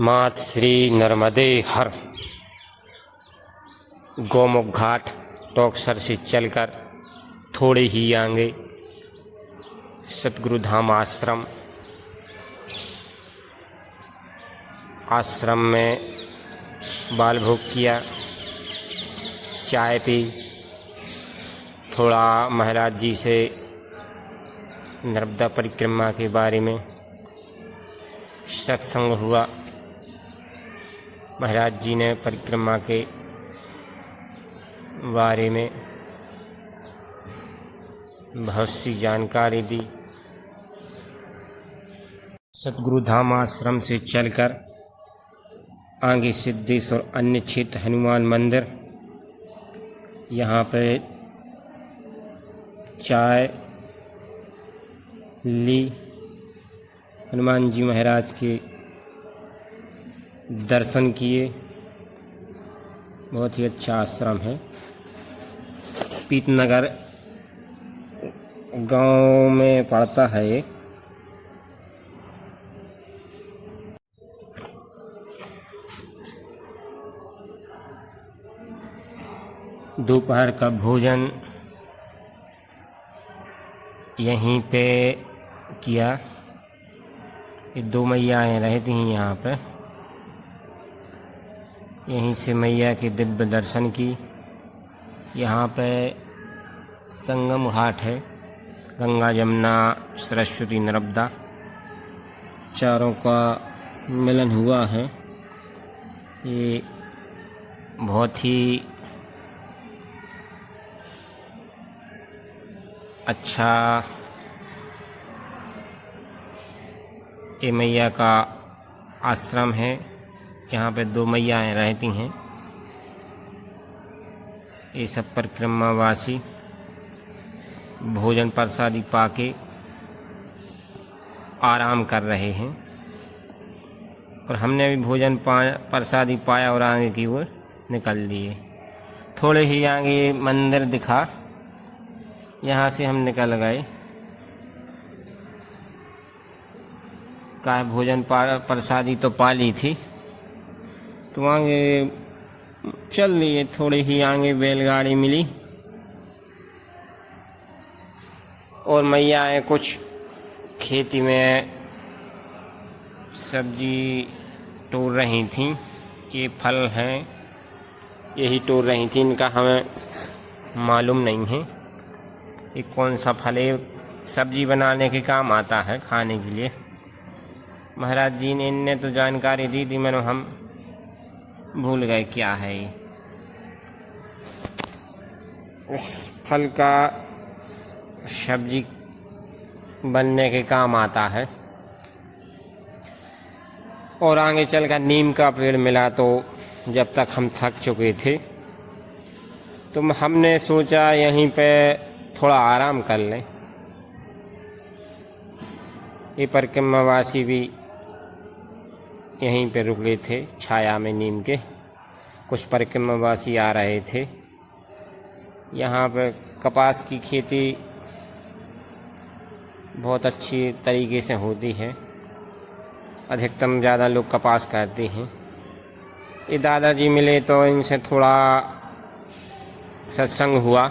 मात श्री नर्मदे हर। गौमुख घाट टोकसर से चलकर थोड़े ही आगे सतगुरु धाम आश्रम। आश्रम में बाल भोग किया, चाय पी, थोड़ा महाराज जी से नर्मदा परिक्रमा के बारे में सत्संग हुआ। महाराज जी ने परिक्रमा के बारे में बहुत सी जानकारी दी। सतगुरु धाम आश्रम से चलकर आगे सिद्धेश्वर अन्य क्षेत्र हनुमान मंदिर, यहाँ पे चाय ली, हनुमान जी महाराज के दर्शन किए। बहुत ही अच्छा आश्रम है। पीतनगर गांव में पड़ता है ये। दोपहर का भोजन यहीं पे किया। ये दो मैयाएँ रहती हैं यहाँ पे। यहीं से मैया के दिव्य दर्शन की। यहाँ पे संगम घाट है, गंगा जमुना सरस्वती नर्मदा चारों का मिलन हुआ है। ये बहुत ही अच्छा ये मैया का आश्रम है। यहाँ पे दो मैयाएँ रहती हैं। ये सब परिक्रमावासी भोजन प्रसादी पाके आराम कर रहे हैं और हमने भी भोजन प्रसादी पाया और आगे की ओर निकल लिए। थोड़े ही आगे मंदिर दिखा, यहाँ से हम निकल गए। का भोजन प्रसादी तो पा ली थी, तो आगे चल लिए। थोड़ी ही आगे बैलगाड़ी मिली और मैयाएँ कुछ खेती में सब्जी तोड़ रही थीं। ये फल हैं, यही तोड़ रही थी। इनका हमें मालूम नहीं है ये कौन सा फल है। सब्जी बनाने के काम आता है, खाने के लिए। महाराज जी ने इनने तो जानकारी दी थी, मैंने हम भूल गए क्या है ये। इस फल का सब्जी बनने के काम आता है। और आगे चलकर नीम का पेड़ मिला, तो जब तक हम थक चुके थे तो हमने सोचा यहीं पे थोड़ा आराम कर लें। ये परिक्रमावासी भी यहीं पे रुके थे छाया में नीम के। कुछ परिक्रमावासी आ रहे थे। यहाँ पे कपास की खेती बहुत अच्छी तरीके से होती है। अधिकतम ज़्यादा लोग कपास करते हैं। ये दादाजी मिले तो इनसे थोड़ा सत्संग हुआ।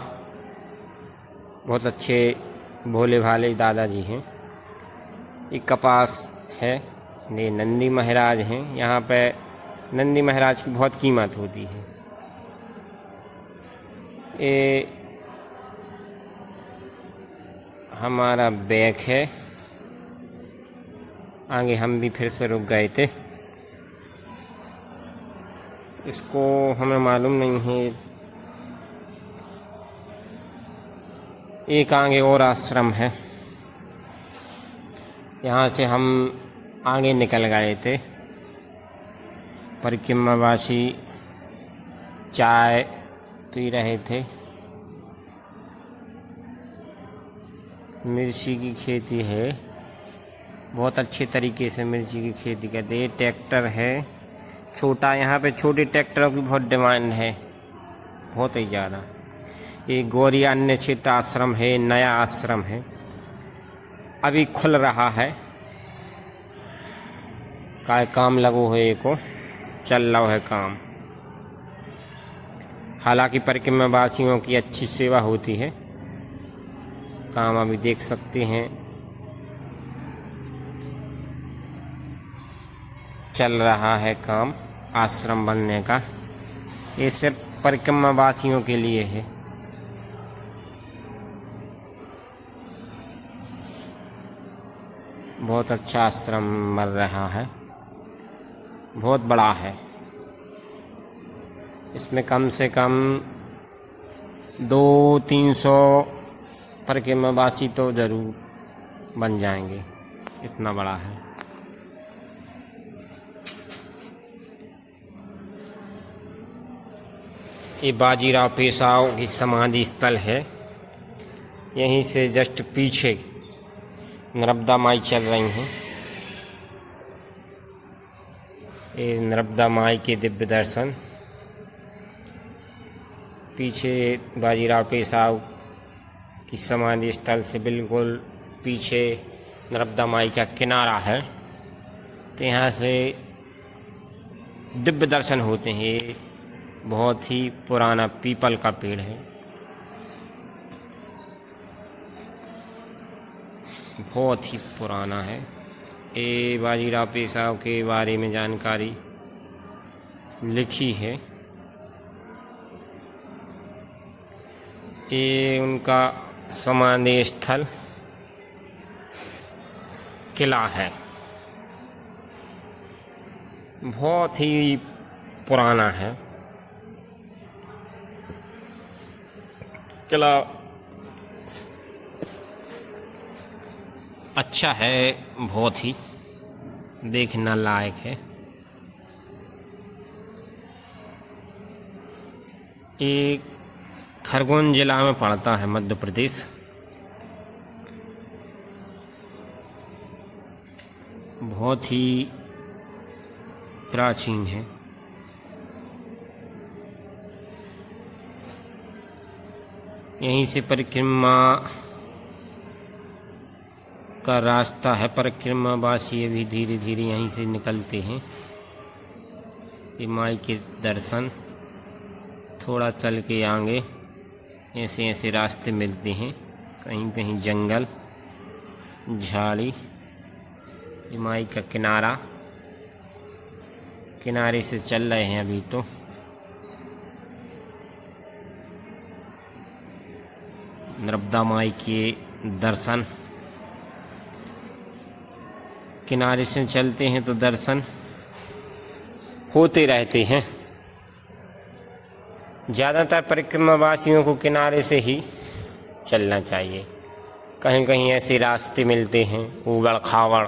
बहुत अच्छे भोले भाले दादाजी हैं। ये कपास है। ये नंदी महाराज हैं। यहाँ पे नंदी महाराज की बहुत कीमत होती है। ये हमारा बैग है। आगे हम भी फिर से रुक गए थे। इसको हमें मालूम नहीं है। एक आगे और आश्रम है, यहाँ से हम आगे निकल गए थे। परिक्रमावासी चाय पी रहे थे। मिर्ची की खेती है। बहुत अच्छे तरीके से मिर्ची की खेती करते हैं। ट्रैक्टर है छोटा। यहाँ पे छोटे ट्रैक्टरों की बहुत डिमांड है, बहुत ही ज़्यादा। ये गौरी अन्य क्षेत्र आश्रम है, नया आश्रम है, अभी खुल रहा है। काय काम लगो है, को चल रहा है काम। हालांकि परिक्रमा वासियों की अच्छी सेवा होती है। काम अभी देख सकते हैं चल रहा है काम आश्रम बनने का। ये सिर्फ परिक्रमा वासियों के लिए है। बहुत अच्छा आश्रम बन रहा है, बहुत बड़ा है। इसमें कम से कम 200-300 परिक्रमा वासी तो ज़रूर बन जाएंगे, इतना बड़ा है। ये बाजीराव पेशवाओं की समाधि स्थल है। यहीं से जस्ट पीछे नर्मदा माई चल रही हैं। ये नर्मदा माई के दिव्य दर्शन। पीछे बाजीराव पेशवा की समाधि स्थल से बिल्कुल पीछे नर्मदा माई का किनारा है, तो यहाँ से दिव्य दर्शन होते हैं। ये बहुत ही पुराना पीपल का पेड़ है, बहुत ही पुराना है। ये बाजीराव पेशवा के बारे में जानकारी लिखी है। ये उनका समाधि स्थल किला है, बहुत ही पुराना है किला। अच्छा है, बहुत ही देखने लायक है। ये खरगोन जिला में पड़ता है, मध्य प्रदेश। बहुत ही प्राचीन है। यहीं से परिक्रमा का रास्ता है। परिक्रमा वासी भी धीरे धीरे यहीं से निकलते हैं। ये माई के दर्शन थोड़ा चल के आगे ऐसे ऐसे रास्ते मिलते हैं, कहीं कहीं जंगल, झाड़ी। ये माई का किनारा, किनारे से चल रहे हैं अभी तो। नर्मदा माई के दर्शन, किनारे से चलते हैं तो दर्शन होते रहते हैं। ज़्यादातर परिक्रमा वासियों को किनारे से ही चलना चाहिए। कहीं कहीं ऐसे रास्ते मिलते हैं ऊबड़ खाबड़,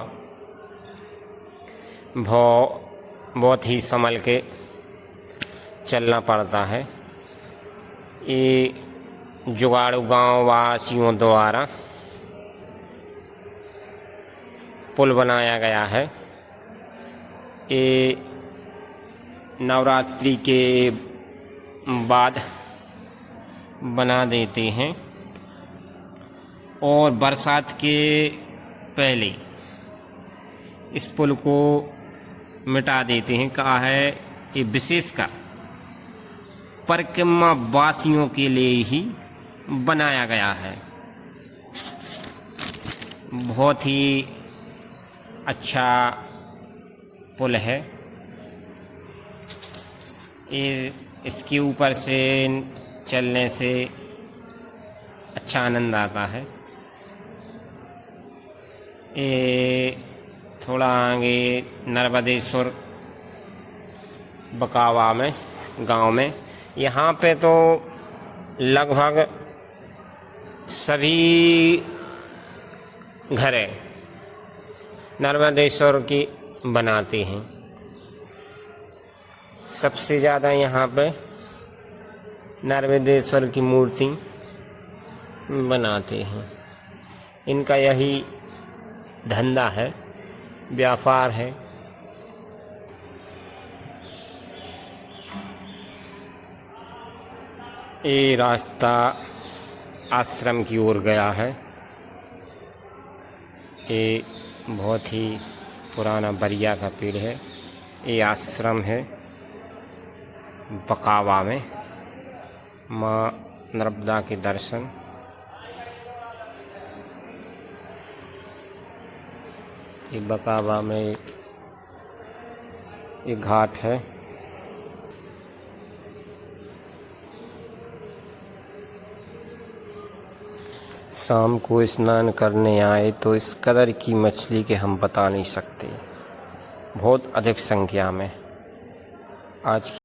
बहुत ही संभल के चलना पड़ता है। ये जुगाड़ू गांव वासियों द्वारा पुल बनाया गया है। ये नवरात्रि के बाद बना देते हैं और बरसात के पहले इस पुल को मिटा देते हैं। कहा है ये विशेषकर परिक्रमा वासियों के लिए ही बनाया गया है। बहुत ही अच्छा पुल है। ये इसके ऊपर से चलने से अच्छा आनंद आता है। ये थोड़ा आगे नर्मदेश्वर बकावा में गांव में, यहाँ पे तो लगभग सभी घरें नर्मदेश्वर की बनाते हैं। सबसे ज़्यादा यहाँ पे नर्मदेश्वर की मूर्ति बनाते हैं। इनका यही धंधा है, व्यापार है। ये रास्ता आश्रम की ओर गया है। ये बहुत ही पुराना बरिया का पेड़ है। ये आश्रम है बकावा में। माँ नर्मदा के दर्शन। ये बकावा में एक घाट है। शाम को स्नान करने आए तो इस कदर की मछली के हम बता नहीं सकते, बहुत अधिक संख्या में। आज